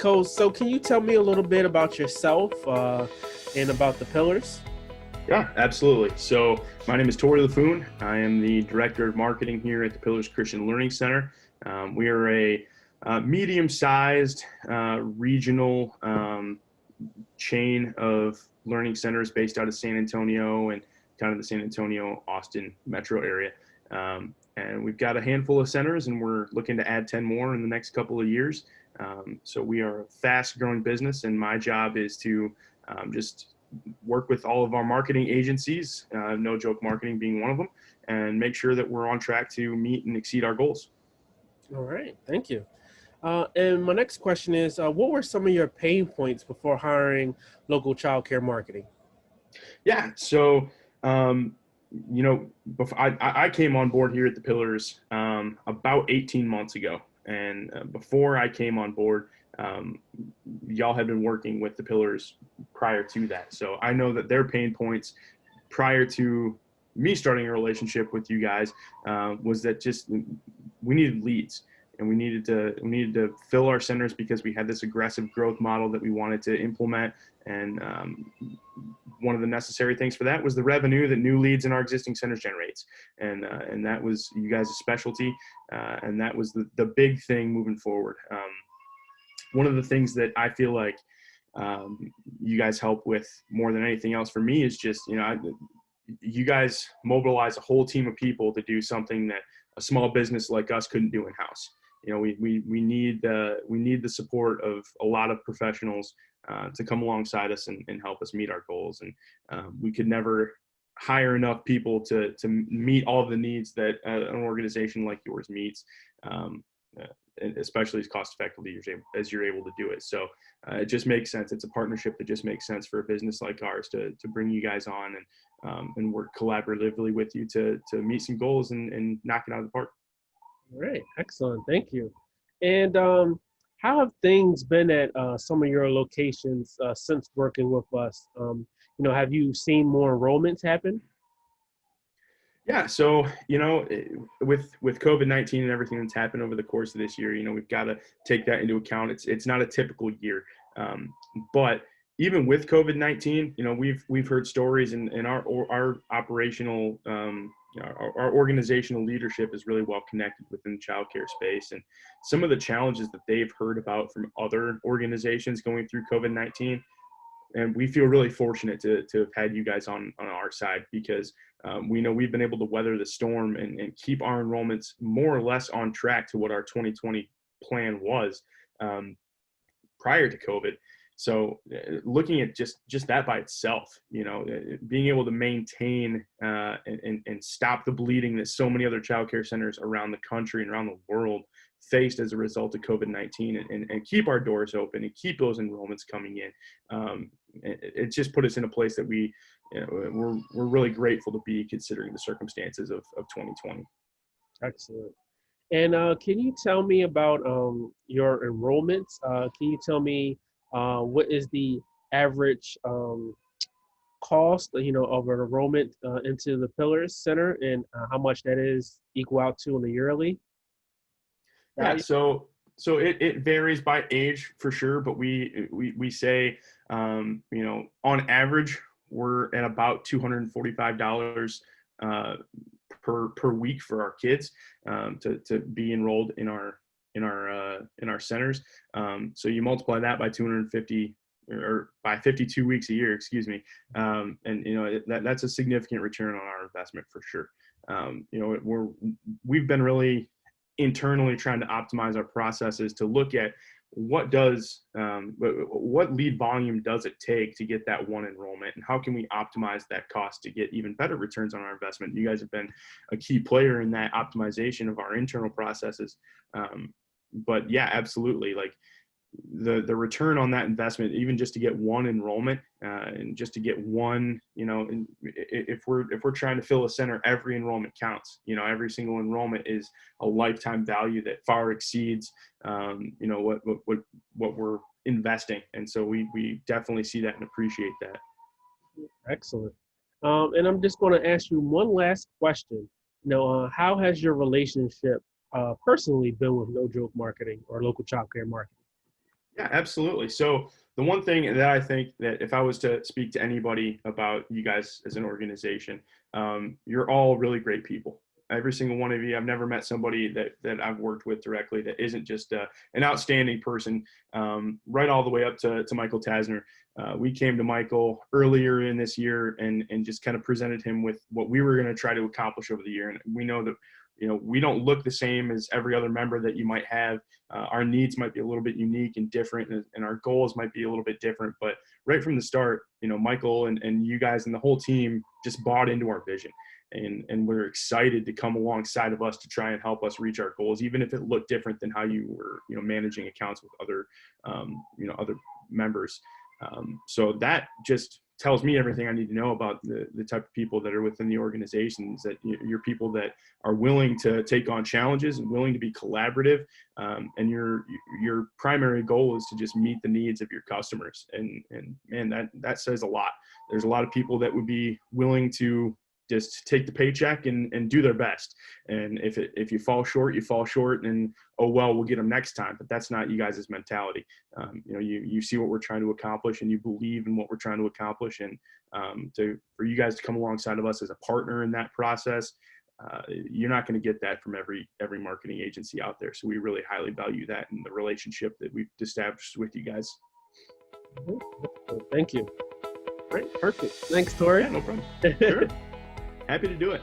Coach. So can you tell me a little bit about yourself and about the pillars? Yeah, absolutely. So my name is Tori LaFoon. I am the Director of Marketing here at the Pillars Christian Learning Center. We are a medium-sized regional chain of learning centers based out of San Antonio and kind of the San Antonio, Austin metro area. And we've got a handful of centers, and we're looking to add 10 more in the next couple of years. So we are a fast-growing business, and my job is to just work with all of our marketing agencies, No Joke Marketing being one of them, and make sure that we're on track to meet and exceed our goals. All right, thank you. And my next question is, what were some of your pain points before hiring local childcare marketing? Yeah, so before I came on board here at the Pillars about 18 months ago, and before I came on board, y'all had been working with the Pillars prior to that. So I know that their pain points prior to me starting a relationship with you guys was that just we needed leads, and we needed to fill our centers because we had this aggressive growth model that we wanted to implement. And one of the necessary things for that was the revenue that new leads in our existing centers generates, and that was you guys' specialty, and that was the big thing moving forward. One of the things that I feel like you guys help with more than anything else for me is just, you guys mobilize a whole team of people to do something that a small business like us couldn't do in-house. We need the support of a lot of professionals to come alongside us and help us meet our goals. And we could never hire enough people to meet all of the needs that an organization like yours meets. Especially as cost effectively as you're able to do it. So it just makes sense. It's a partnership that just makes sense for a business like ours to bring you guys on and work collaboratively with you to meet some goals and knock it out of the park. All right, excellent, thank you. And how have things been at some of your locations since working with us? Have you seen more enrollments happen? Yeah, so with COVID-19 and everything that's happened over the course of this year, we've got to take that into account. It's not a typical year, but even with COVID-19, we've heard stories, and our operational our organizational leadership is really well connected within the childcare space, and some of the challenges that they've heard about from other organizations going through COVID-19. And we feel really fortunate to have had you guys on our side, because we know we've been able to weather the storm and keep our enrollments more or less on track to what our 2020 plan was prior to COVID. So looking at just that by itself, being able to maintain and stop the bleeding that so many other childcare centers around the country and around the world faced as a result of COVID-19, and keep our doors open and keep those enrollments coming in. It just put us in a place that we're really grateful to be, considering the circumstances of 2020. Excellent. And can you tell me about your enrollments? Can you tell me what is the average cost, of an enrollment into the Pillars Center, and how much that is equal out to on a yearly value? Yeah, so it varies by age for sure, but we say on average we're at about $245 per week for our kids to be enrolled in our centers. So you multiply that by 250 or by 52 weeks a year, excuse me, and that's a significant return on our investment for sure. We've been really internally trying to optimize our processes to look at what lead volume does it take to get that one enrollment, and how can we optimize that cost to get even better returns on our investment. You guys have been a key player in that optimization of our internal processes. But yeah, absolutely. Like the return on that investment, even just to get one enrollment, and just to get one, if we're trying to fill a center, every enrollment counts. Every single enrollment is a lifetime value that far exceeds, what we're investing. And so we definitely see that and appreciate that. Excellent. And I'm just going to ask you one last question. How has your relationship personally been with No Joke Marketing or local childcare marketing? Yeah, absolutely. So the one thing that I think that if I was to speak to anybody about you guys as an organization, you're all really great people. Every single one of you. I've never met somebody that I've worked with directly that isn't just an outstanding person. Right all the way up to Michael Tasner. We came to Michael earlier in this year and just kind of presented him with what we were going to try to accomplish over the year. And we know that we don't look the same as every other member that you might have. Our needs might be a little bit unique and different, and our goals might be a little bit different. But right from the start, Michael and you guys and the whole team just bought into our vision. And we're excited to come alongside of us to try and help us reach our goals, even if it looked different than how you were, managing accounts with other, other members. So that just tells me everything I need to know about the type of people that are within the organizations, that you're people that are willing to take on challenges and willing to be collaborative. And your primary goal is to just meet the needs of your customers. And man, that says a lot. There's a lot of people that would be willing to just take the paycheck and do their best. And if you fall short, you fall short, and oh well, we'll get them next time. But that's not you guys' mentality. You see what we're trying to accomplish, and you believe in what we're trying to accomplish. And for you guys to come alongside of us as a partner in that process, you're not going to get that from every marketing agency out there. So we really highly value that and the relationship that we've established with you guys. Thank you. All right, perfect. Thanks, Tori. Yeah, no problem. Sure. Happy to do it.